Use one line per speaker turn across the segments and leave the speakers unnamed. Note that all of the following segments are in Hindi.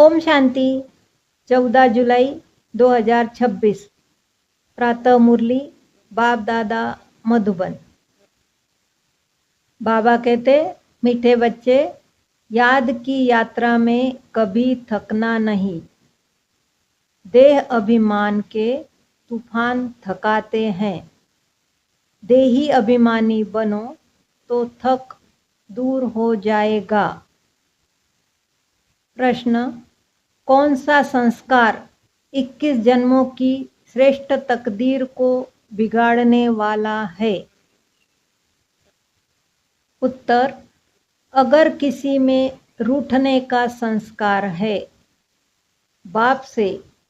ओम शांति। 14 जुलाई 2026 प्रातः मुरली बाप दादा मधुबन। बाबा कहते, मीठे बच्चे, याद की यात्रा में कभी थकना नहीं। देह अभिमान के तूफान थकाते हैं। देही अभिमानी बनो तो थक दूर हो जाएगा। प्रश्न, कौन सा संस्कार 21 जन्मों की श्रेष्ठ तकदीर को बिगाड़ने वाला है? उत्तर, अगर किसी में रूठने का संस्कार है, बाप से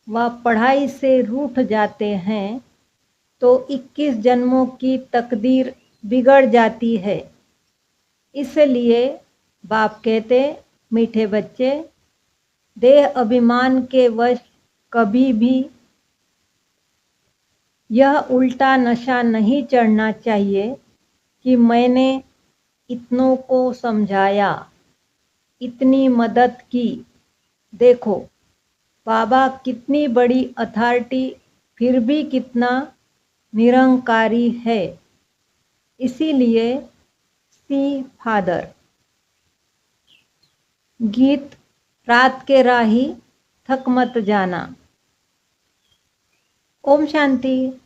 व पढ़ाई से रूठ जाते हैं, तो 21 जन्मों की तकदीर बिगड़ जाती है। इसलिए बाप कहते, मीठे बच्चे, देह अभिमान के वश कभी भी यह उल्टा नशा नहीं चढ़ना चाहिए कि मैंने इतनों को समझाया, इतनी मदद की। देखो बाबा कितनी बड़ी अथॉरिटी, फिर भी कितना निरंकारी है। इसीलिए सी फादर। गीत, रात के राही थक मत जाना। ओम शांति।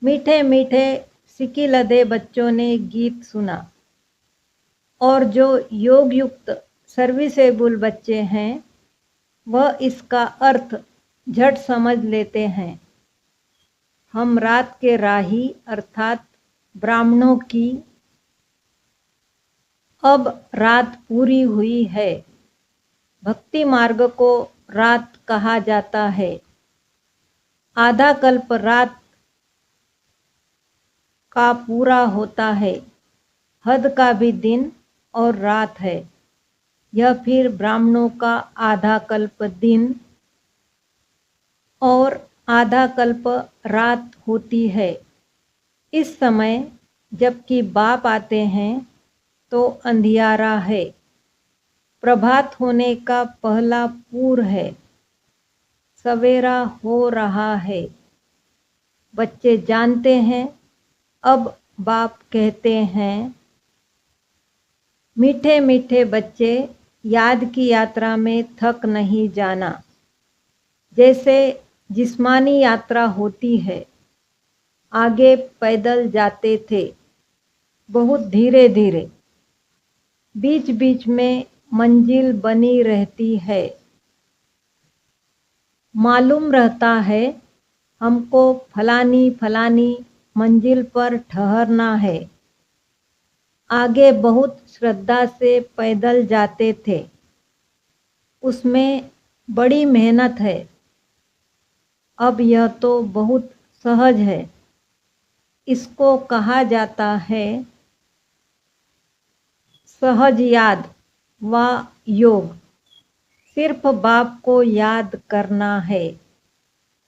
मीठे मीठे सिकी लदे बच्चों ने गीत सुना और जो योग युक्त सर्विसेबल बच्चे हैं वह इसका अर्थ झट समझ लेते हैं। हम रात के राही अर्थात ब्राह्मणों की अब रात पूरी हुई है। भक्ति मार्ग को रात कहा जाता है। आधा कल्प रात का पूरा होता है। हद का भी दिन और रात है। यह फिर ब्राह्मणों का आधा कल्प दिन और आधा कल्प रात होती है। इस समय जबकि बाप आते हैं तो अंधियारा है। प्रभात होने का पहला पूर है। सवेरा हो रहा है। बच्चे जानते हैं। अब बाप कहते हैं, मीठे मीठे बच्चे, याद की यात्रा में थक नहीं जाना। जैसे जिस्मानी यात्रा होती है, आगे पैदल जाते थे, बहुत धीरे धीरे। बीच बीच में मंजिल बनी रहती है। मालूम रहता है हमको फलानी फलानी मंजिल पर ठहरना है। आगे बहुत श्रद्धा से पैदल जाते थे। उसमें बड़ी मेहनत है। अब यह तो बहुत सहज है। इसको कहा जाता है सहज याद व योग। सिर्फ बाप को याद करना है।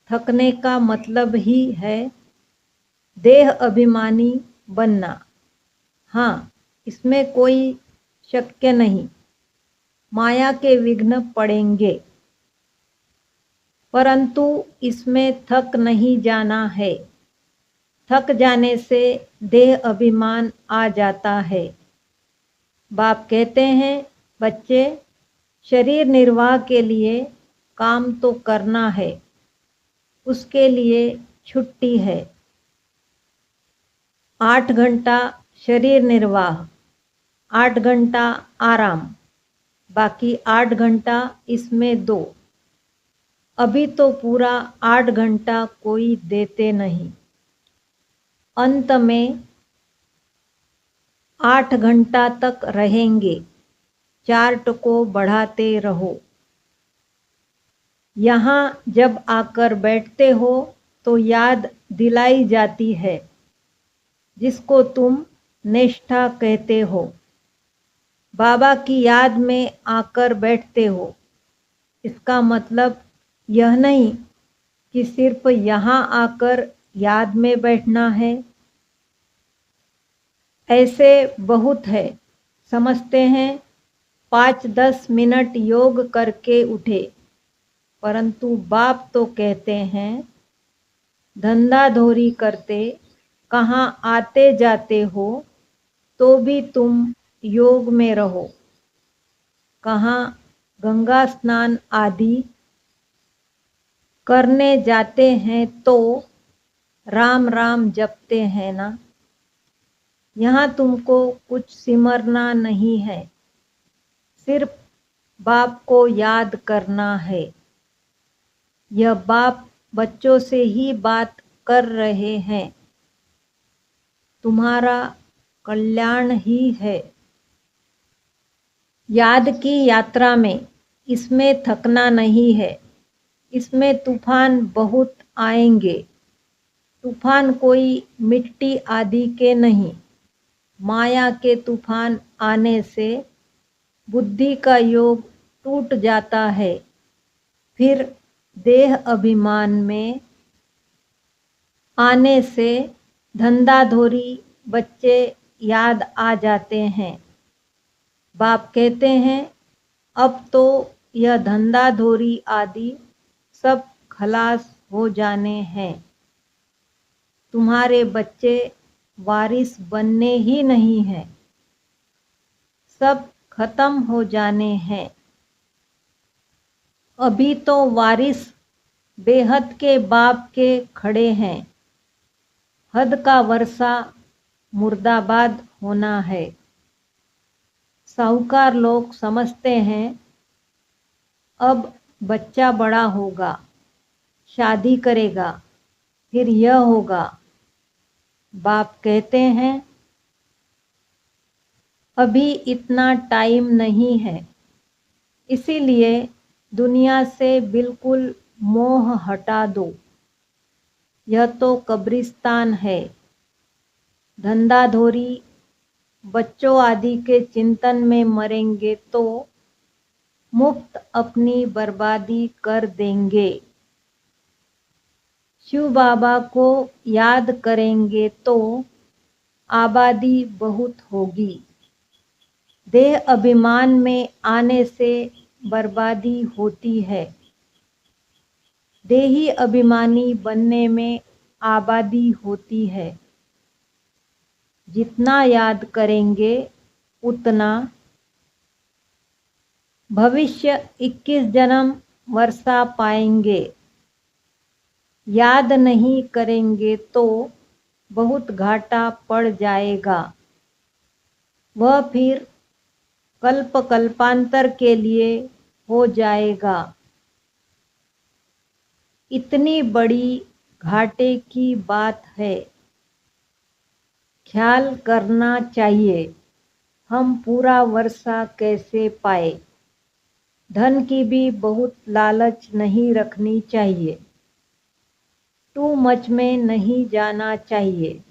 थकने का मतलब ही है देह अभिमानी बनना। हाँ, इसमें कोई शक नहीं। माया के विघ्न पड़ेंगे, परंतु इसमें थक नहीं जाना है। थक जाने से देह अभिमान आ जाता है। बाप कहते हैं, बच्चे, शरीर निर्वाह के लिए काम तो करना है, उसके लिए छुट्टी है। 8 घंटा शरीर निर्वाह, 8 घंटा आराम, बाकी 8 घंटा इसमें दो। अभी तो पूरा 8 घंटा कोई देते नहीं। अंत में 8 घंटा तक रहेंगे। चार्ट को बढ़ाते रहो। यहाँ जब आकर बैठते हो तो याद दिलाई जाती है, जिसको तुम निष्ठा कहते हो। बाबा की याद में आकर बैठते हो। इसका मतलब यह नहीं कि सिर्फ यहाँ आकर याद में बैठना है। ऐसे बहुत है, समझते हैं 5-10 मिनट योग करके उठे, परंतु बाप तो कहते हैं धंधाधोरी करते कहाँ आते जाते हो तो भी तुम योग में रहो। कहाँ गंगा स्नान आदि करने जाते हैं तो राम राम जपते हैं ना। यहाँ तुमको कुछ सिमरना नहीं है, सिर्फ बाप को याद करना है। यह बाप बच्चों से ही बात कर रहे हैं, तुम्हारा कल्याण ही है। याद की यात्रा में इसमें थकना नहीं है। इसमें तूफान बहुत आएंगे, तूफान कोई मिट्टी आदि के नहीं। माया के तूफान आने से बुद्धि का योग टूट जाता है, फिर देह अभिमान में आने से धंधाधोरी बच्चे याद आ जाते हैं। बाप कहते हैं अब तो यह धंधाधोरी आदि सब खलास हो जाने हैं। तुम्हारे बच्चे वारिस बनने ही नहीं हैं, सब खत्म हो जाने हैं। अभी तो वारिस बेहद के बाप के खड़े हैं। हद का वर्षा मुर्दाबाद होना है। साहूकार लोग समझते हैं अब बच्चा बड़ा होगा, शादी करेगा, फिर यह होगा। बाप कहते हैं अभी इतना टाइम नहीं है, इसीलिए दुनिया से बिल्कुल मोह हटा दो। यह तो कब्रिस्तान है। धंधाधोरी बच्चों आदि के चिंतन में मरेंगे तो मुफ्त अपनी बर्बादी कर देंगे। शिव बाबा को याद करेंगे तो आबादी बहुत होगी। देह अभिमान में आने से बर्बादी होती है। देही अभिमानी बनने में आबादी होती है। जितना याद करेंगे उतना भविष्य 21 जन्म वर्षा पाएंगे। याद नहीं करेंगे तो बहुत घाटा पड़ जाएगा। वह फिर कल्प कल्पांतर के लिए हो जाएगा। इतनी बड़ी घाटे की बात है, ख्याल करना चाहिए हम पूरा वर्षा कैसे पाए। धन की भी बहुत लालच नहीं रखनी चाहिए। टू मच में नहीं जाना चाहिए।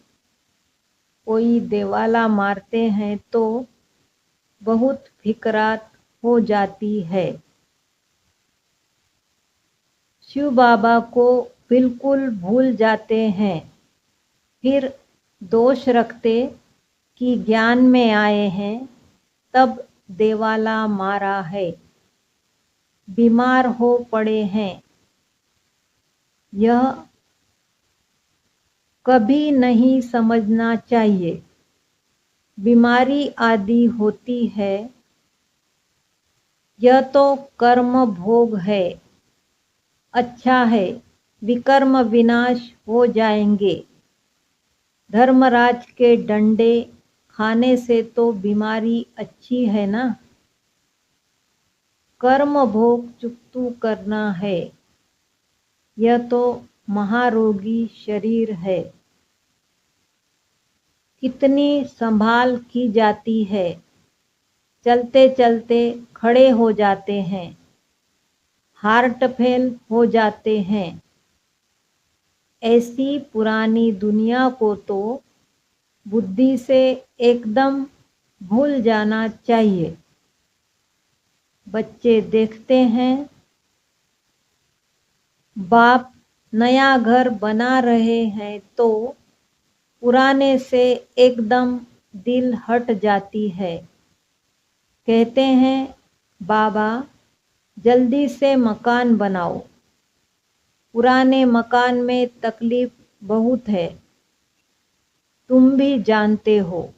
कोई देवाला मारते हैं तो बहुत फिकरात हो जाती है। शिव बाबा को बिल्कुल भूल जाते हैं, फिर दोष रखते कि ज्ञान में आए हैं तब देवाला मारा है, बीमार हो पड़े हैं। यह कभी नहीं समझना चाहिए। बीमारी आदि होती है, यह तो कर्म भोग है। अच्छा है, विकर्म विनाश हो जाएंगे। धर्मराज के डंडे खाने से तो बीमारी अच्छी है ना। कर्म भोग चुकतू करना है, यह तो महारोगी शरीर है। कितनी संभाल की जाती है, चलते चलते खड़े हो जाते हैं, हार्ट फेल हो जाते हैं। ऐसी पुरानी दुनिया को तो बुद्धि से एकदम भूल जाना चाहिए। बच्चे देखते हैं बाप नया घर बना रहे हैं तो पुराने से एकदम दिल हट जाती है। कहते हैं, बाबा जल्दी से मकान बनाओ, पुराने मकान में तकलीफ बहुत है, तुम भी जानते हो।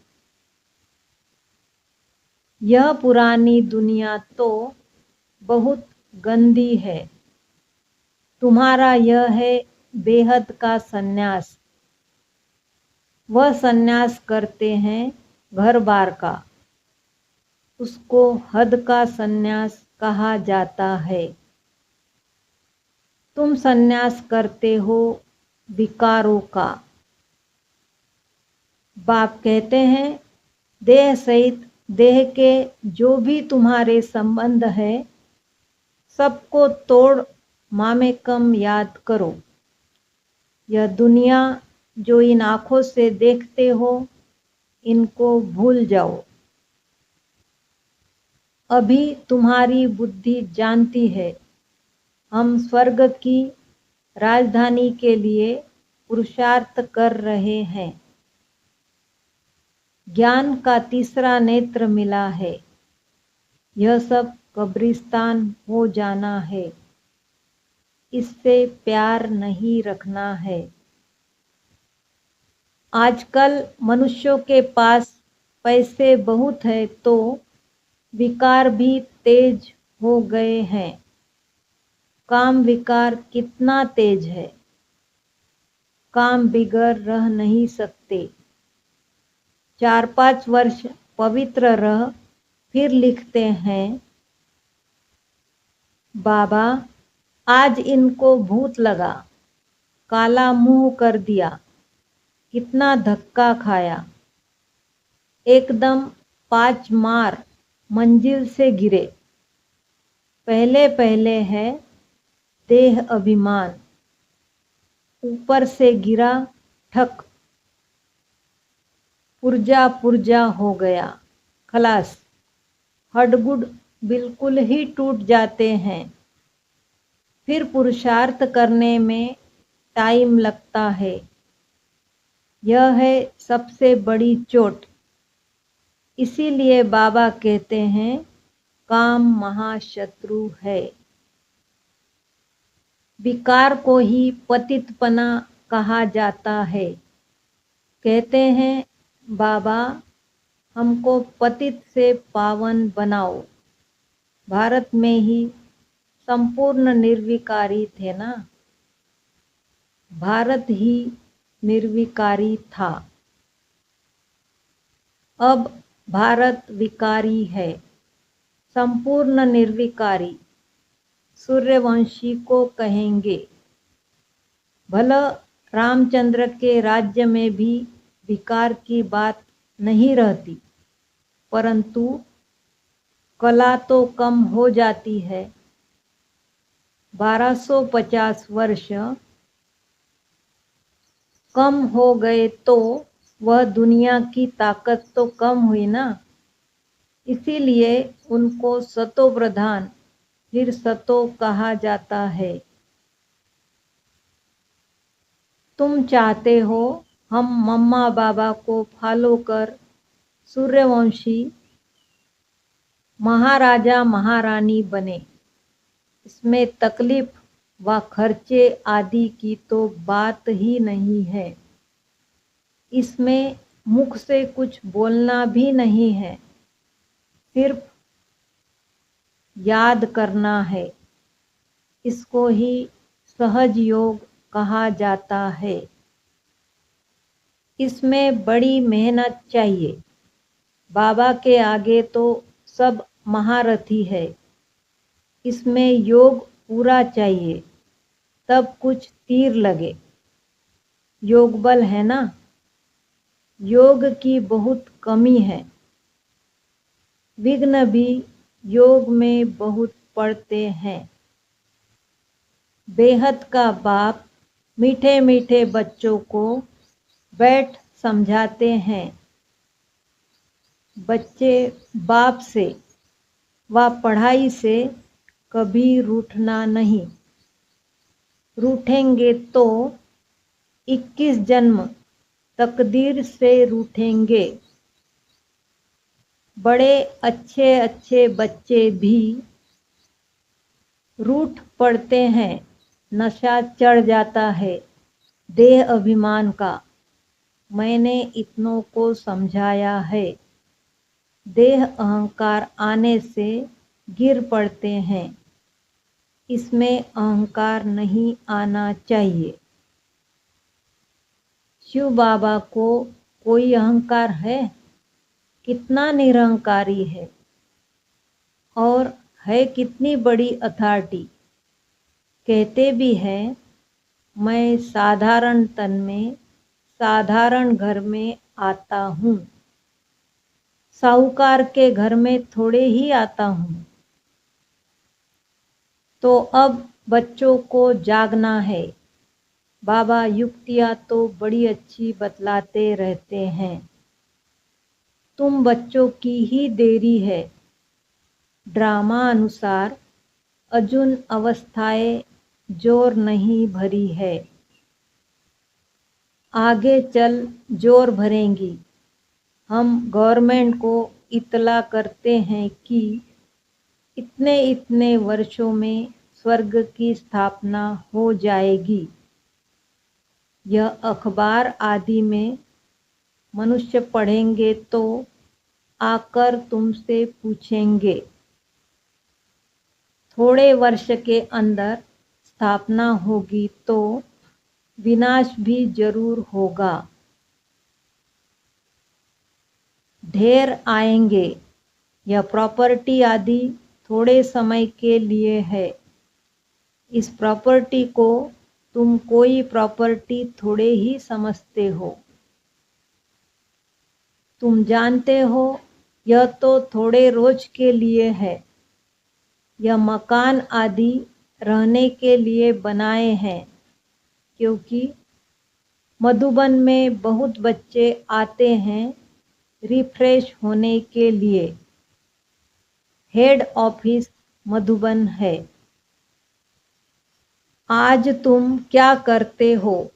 यह पुरानी दुनिया तो बहुत गंदी है। तुम्हारा यह है बेहद का सन्यास। वह सन्यास करते हैं घर बार का, उसको हद का सन्यास कहा जाता है। तुम सन्यास करते हो विकारों का। बाप कहते हैं, देह सहित देह के जो भी तुम्हारे संबंध है, सबको तोड़ मामेकम याद करो। यह दुनिया जो इन आँखों से देखते हो, इनको भूल जाओ। अभी तुम्हारी बुद्धि जानती है, हम स्वर्ग की राजधानी के लिए पुरुषार्थ कर रहे हैं। ज्ञान का तीसरा नेत्र मिला है। यह सब कब्रिस्तान हो जाना है। इससे प्यार नहीं रखना है। आजकल मनुष्यों के पास पैसे बहुत है तो विकार भी तेज हो गए हैं। काम विकार कितना तेज है, काम बिगड़ रह नहीं सकते। 4-5 वर्ष पवित्र रह फिर लिखते हैं, बाबा आज इनको भूत लगा, काला मुंह कर दिया, कितना धक्का खाया, एकदम 5 मार मंजिल से गिरे। पहले पहले है देह अभिमान, ऊपर से गिरा ठक, पुर्जा पुर्जा हो गया, खलास। हड्डगुड बिल्कुल ही टूट जाते हैं। फिर पुरुषार्थ करने में टाइम लगता है। यह है सबसे बड़ी चोट। इसीलिए बाबा कहते हैं, काम महाशत्रु है। विकार को ही पतितपना कहा जाता है। कहते हैं, बाबा हमको पतित से पावन बनाओ। भारत में ही संपूर्ण निर्विकारी थे ना, भारत ही निर्विकारी था। अब भारत विकारी है, संपूर्ण निर्विकारी। सूर्यवंशी को कहेंगे। भला रामचंद्र के राज्य में भी विकार की बात नहीं रहती, परंतु कला तो कम हो जाती है। 1250 वर्ष कम हो गए तो वह दुनिया की ताकत तो कम हुई ना। इसीलिए उनको सतो प्रधान फिर सतो कहा जाता है। तुम चाहते हो हम मम्मा बाबा को फॉलो कर सूर्यवंशी महाराजा महारानी बने। इसमें तकलीफ व खर्चे आदि की तो बात ही नहीं है। इसमें मुख से कुछ बोलना भी नहीं है, सिर्फ याद करना है। इसको ही सहज योग कहा जाता है। इसमें बड़ी मेहनत चाहिए। बाबा के आगे तो सब महारथी है। इसमें योग पूरा चाहिए, तब कुछ तीर लगे। योग बल है ना, योग की बहुत कमी है। विघ्न भी योग में बहुत पड़ते हैं। बेहद का बाप मीठे मीठे बच्चों को बैठ समझाते हैं। बच्चे बाप से व पढ़ाई से कभी रूठना नहीं। रूठेंगे तो 21 जन्म तकदीर से रूठेंगे। बड़े अच्छे अच्छे बच्चे भी रूठ पड़ते हैं, नशा चढ़ जाता है देह अभिमान का। मैंने इतनों को समझाया है, देह अहंकार आने से गिर पड़ते हैं, इसमें अहंकार नहीं आना चाहिए। शिव बाबा को कोई अहंकार है? कितना निरहंकारी है, और है कितनी बड़ी अथॉरिटी। कहते भी हैं, मैं साधारण तन में साधारण घर में आता हूँ, साहूकार के घर में थोड़े ही आता हूँ। तो अब बच्चों को जागना है। बाबा युक्तियाँ तो बड़ी अच्छी बतलाते रहते हैं, तुम बच्चों की ही देरी है। ड्रामा अनुसार अजून अवस्थाएं जोर नहीं भरी है, आगे चल जोर भरेंगी। हम गवर्नमेंट को इतला करते हैं कि इतने इतने वर्षों में स्वर्ग की स्थापना हो जाएगी। यह अखबार आदि में मनुष्य पढ़ेंगे तो आकर तुमसे पूछेंगे, थोड़े वर्ष के अंदर स्थापना होगी तो विनाश भी जरूर होगा। ढेर आएंगे। यह प्रॉपर्टी आदि थोड़े समय के लिए है। इस प्रॉपर्टी को तुम कोई प्रॉपर्टी थोड़े ही समझते हो। तुम जानते हो यह तो थोड़े रोज के लिए है। यह मकान आदि रहने के लिए बनाए हैं, क्योंकि मधुबन में बहुत बच्चे आते हैं रिफ्रेश होने के लिए। हेड ऑफिस मधुबन है। आज तुम क्या करते हो,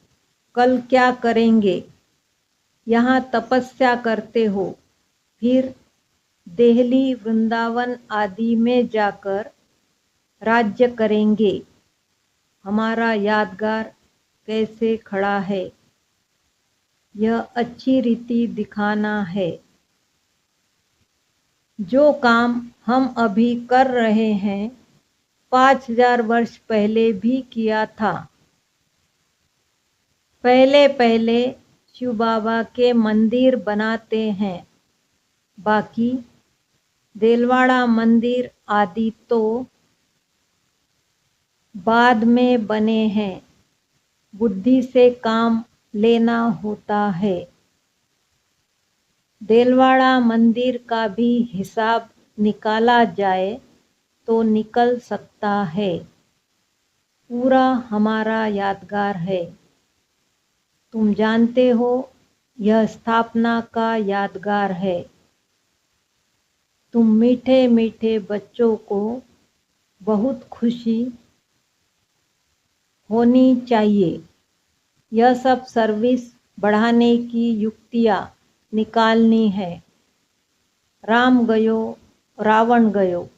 कल क्या करेंगे? यहाँ तपस्या करते हो, फिर दिल्ली वृंदावन आदि में जाकर राज्य करेंगे। हमारा यादगार कैसे खड़ा है, यह अच्छी रीति दिखाना है। जो काम हम अभी कर रहे हैं 5000 वर्ष पहले भी किया था। पहले पहले शिव बाबा के मंदिर बनाते हैं, बाकी देलवाड़ा मंदिर आदि तो बाद में बने हैं। बुद्धि से काम लेना होता है। देलवाड़ा मंदिर का भी हिसाब निकाला जाए तो निकल सकता है। पूरा हमारा यादगार है। तुम जानते हो यह स्थापना का यादगार है। तुम मीठे मीठे बच्चों को बहुत खुशी होनी चाहिए। यह सब सर्विस बढ़ाने की युक्तियाँ निकालनी है। राम गयो रावण गयो,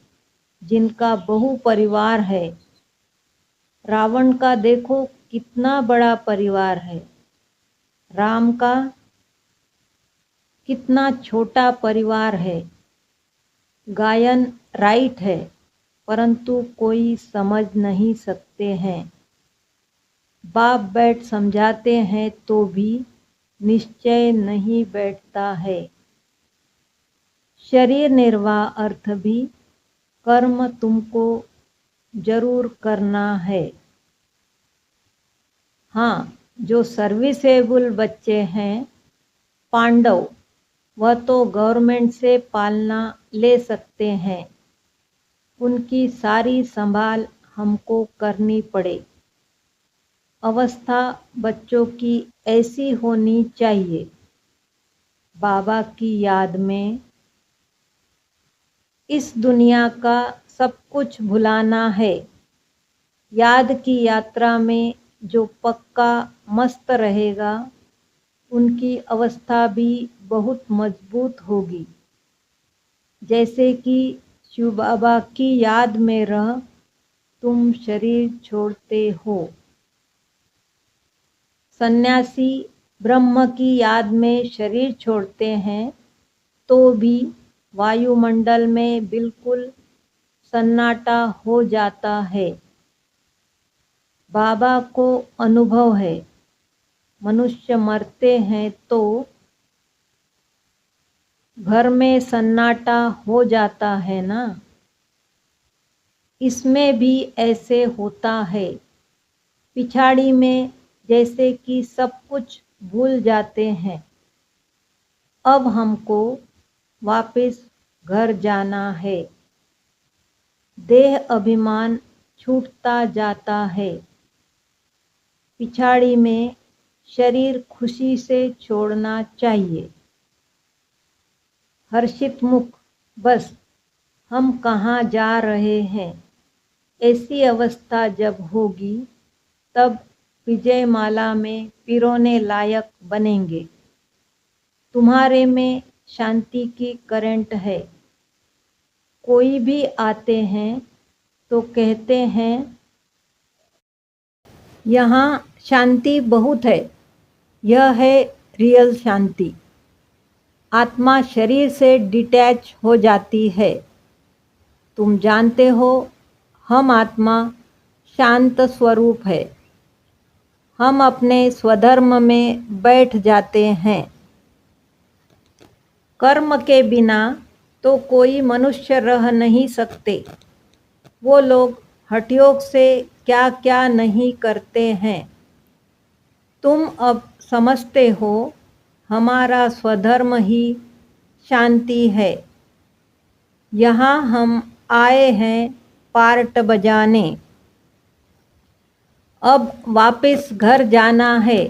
जिनका बहु परिवार है। रावण का देखो कितना बड़ा परिवार है, राम का कितना छोटा परिवार है। गायन राइट है, परंतु कोई समझ नहीं सकते हैं। बाप बैठ समझाते हैं तो भी निश्चय नहीं बैठता है। शरीर निर्वाह अर्थ भी कर्म तुमको जरूर करना है। हाँ, जो सर्विसेबल बच्चे हैं पांडव, वह तो गवर्नमेंट से पालना ले सकते हैं। उनकी सारी संभाल हमको करनी पड़े। अवस्था बच्चों की ऐसी होनी चाहिए, बाबा की याद में इस दुनिया का सब कुछ भुलाना है। याद की यात्रा में जो पक्का मस्त रहेगा, उनकी अवस्था भी बहुत मजबूत होगी। जैसे कि शिव बाबा की याद में रह तुम शरीर छोड़ते हो। सन्यासी ब्रह्म की याद में शरीर छोड़ते हैं तो भी वायुमंडल में बिल्कुल सन्नाटा हो जाता है। बाबा को अनुभव है, मनुष्य मरते हैं तो घर में सन्नाटा हो जाता है ना। इसमें भी ऐसे होता है। पिछाड़ी में जैसे कि सब कुछ भूल जाते हैं। अब हमको वापस घर जाना है। देह अभिमान छूटता जाता है। पिछाड़ी में शरीर खुशी से छोड़ना चाहिए। हर्षित मुख, बस हम कहाँ जा रहे हैं। ऐसी अवस्था जब होगी तब विजयमाला में पिरोने लायक बनेंगे। तुम्हारे में शांति की करंट है। कोई भी आते हैं तो कहते हैं यहाँ शांति बहुत है। यह है रियल शांति। आत्मा शरीर से डिटैच हो जाती है। तुम जानते हो हम आत्मा शांत स्वरूप है। हम अपने स्वधर्म में बैठ जाते हैं। कर्म के बिना तो कोई मनुष्य रह नहीं सकते। वो लोग हठयोग से क्या क्या नहीं करते हैं। तुम अब समझते हो हमारा स्वधर्म ही शांति है। यहाँ हम आए हैं पार्ट बजाने। अब वापस घर जाना है।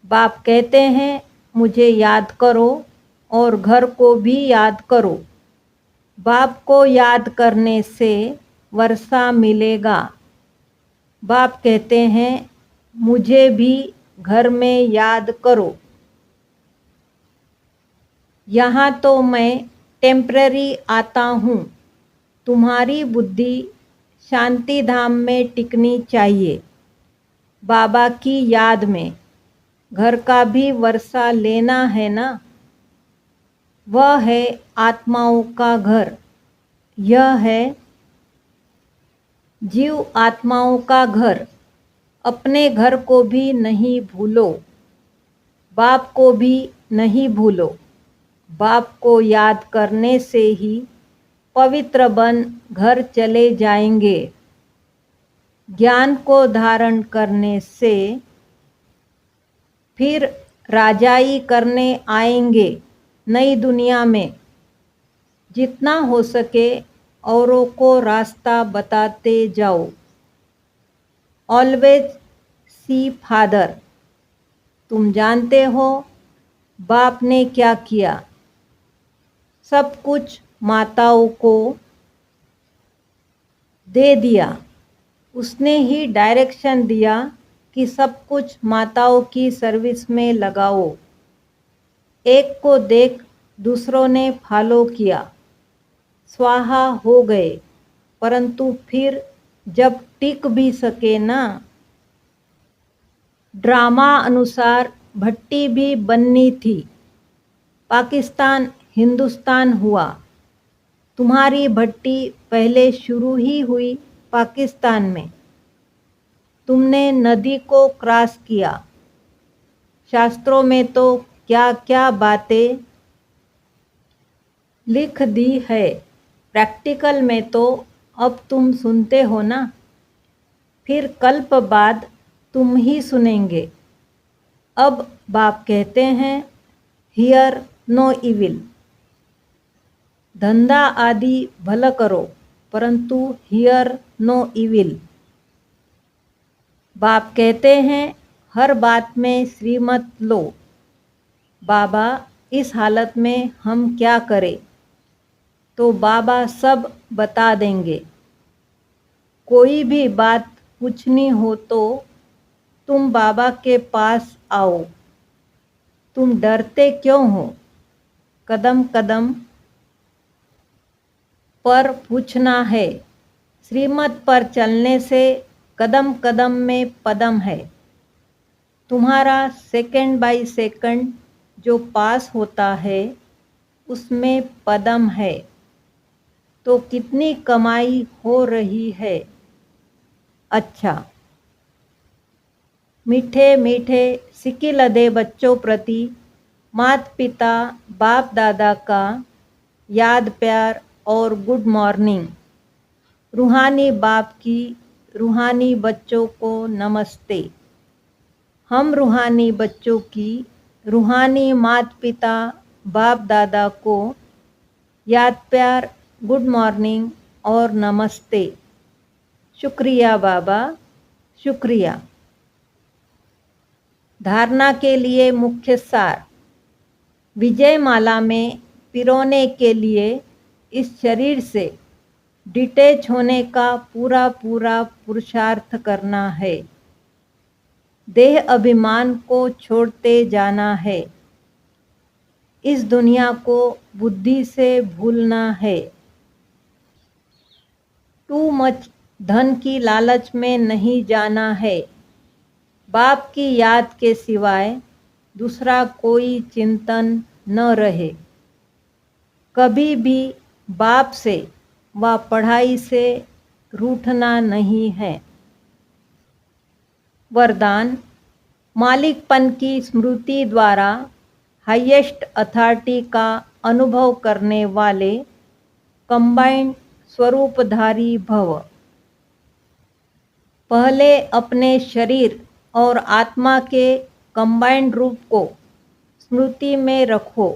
बाप कहते हैं मुझे याद करो और घर को भी याद करो। बाप को याद करने से वर्षा मिलेगा। बाप कहते हैं मुझे भी घर में याद करो। यहाँ तो मैं टेम्पररी आता हूँ। तुम्हारी बुद्धि शांति धाम में टिकनी चाहिए, बाबा की याद में। घर का भी वर्षा लेना है ना। वह है आत्माओं का घर। यह है जीव आत्माओं का घर। अपने घर को भी नहीं भूलो, बाप को भी नहीं भूलो। बाप को याद करने से ही पवित्र बन घर चले जाएंगे। ज्ञान को धारण करने से फिर राजाई करने आएंगे नई दुनिया में। जितना हो सके औरों को रास्ता बताते जाओ। Always see father. तुम जानते हो बाप ने क्या किया। सब कुछ माताओं को दे दिया। उसने ही डायरेक्शन दिया कि सब कुछ माताओं की सर्विस में लगाओ। एक को देख दूसरों ने फॉलो किया, स्वाहा हो गए। परंतु फिर जब टिक भी सके ना। ड्रामा अनुसार भट्टी भी बननी थी। पाकिस्तान हिंदुस्तान हुआ। तुम्हारी भट्टी पहले शुरू ही हुई पाकिस्तान में। तुमने नदी को क्रॉस किया। शास्त्रों में तो क्या क्या बातें लिख दी है। प्रैक्टिकल में तो अब तुम सुनते हो ना। फिर कल्प बाद तुम ही सुनेंगे। अब बाप कहते हैं हियर नो इविल। धंधा आदि भला करो परंतु हियर नो इविल। बाप कहते हैं हर बात में श्रीमत लो। बाबा इस हालत में हम क्या करें, तो बाबा सब बता देंगे। कोई भी बात पूछनी हो तो तुम बाबा के पास आओ। तुम डरते क्यों हो। कदम कदम पर पूछना है। श्रीमत पर चलने से कदम कदम में पदम है। तुम्हारा सेकंड बाय सेकंड जो पास होता है उसमें पदम है। तो कितनी कमाई हो रही है? अच्छा। मीठे मीठे सिकिलदे बच्चों प्रति माता पिता बाप दादा का याद प्यार और गुड मॉर्निंग। रूहानी बाप की रूहानी बच्चों को नमस्ते। हम रूहानी बच्चों की रूहानी माता पिता बाप दादा को याद प्यार गुड मॉर्निंग और नमस्ते। शुक्रिया बाबा, शुक्रिया। धारणा के लिए मुख्य सार। विजय माला में पिरोने के लिए इस शरीर से डिटैच होने का पूरा पूरा पुरुषार्थ करना है। देह अभिमान को छोड़ते जाना है। इस दुनिया को बुद्धि से भूलना है। टू मच धन की लालच में नहीं जाना है। बाप की याद के सिवाय दूसरा कोई चिंतन न रहे। कभी भी बाप से व पढ़ाई से रूठना नहीं है। वरदान। मालिकपन की स्मृति द्वारा हाईएस्ट अथॉरिटी का अनुभव करने वाले कंबाइंड स्वरूपधारी भव। पहले अपने शरीर और आत्मा के कंबाइंड रूप को स्मृति में रखो।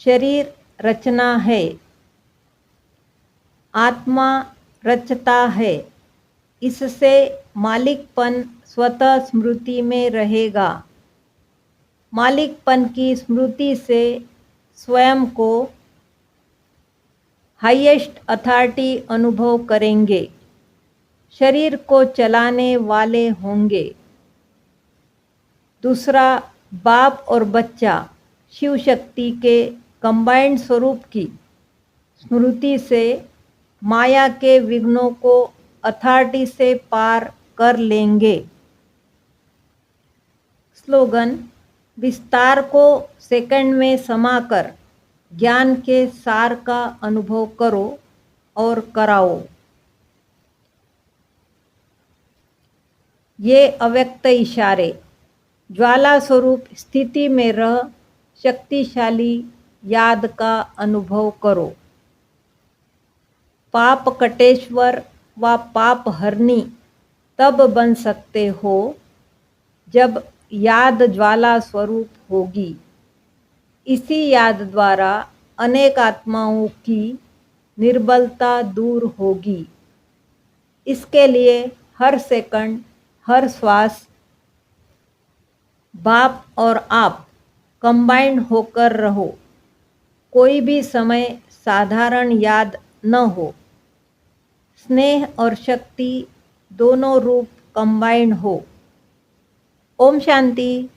शरीर रचना है, आत्मा रचता है। इससे मालिकपन स्वतः स्मृति में रहेगा। मालिकपन की स्मृति से स्वयं को हाईएस्ट अथॉरिटी अनुभव करेंगे। शरीर को चलाने वाले होंगे। दूसरा, बाप और बच्चा शिव शक्ति के कंबाइंड स्वरूप की स्मृति से माया के विघ्नों को अथॉरिटी से पार कर लेंगे। स्लोगन। विस्तार को सेकंड में समाकर ज्ञान के सार का अनुभव करो और कराओ। ये अव्यक्त इशारे। ज्वाला स्वरूप स्थिति में रह शक्तिशाली याद का अनुभव करो। पाप कटेश्वर व पाप हरनी तब बन सकते हो जब याद ज्वाला स्वरूप होगी। इसी याद द्वारा अनेक आत्माओं की निर्बलता दूर होगी। इसके लिए हर सेकंड हर श्वास बाप और आप कंबाइंड होकर रहो। कोई भी समय साधारण याद न हो। स्नेह और शक्ति दोनों रूप कंबाइंड हो। ओम शांति।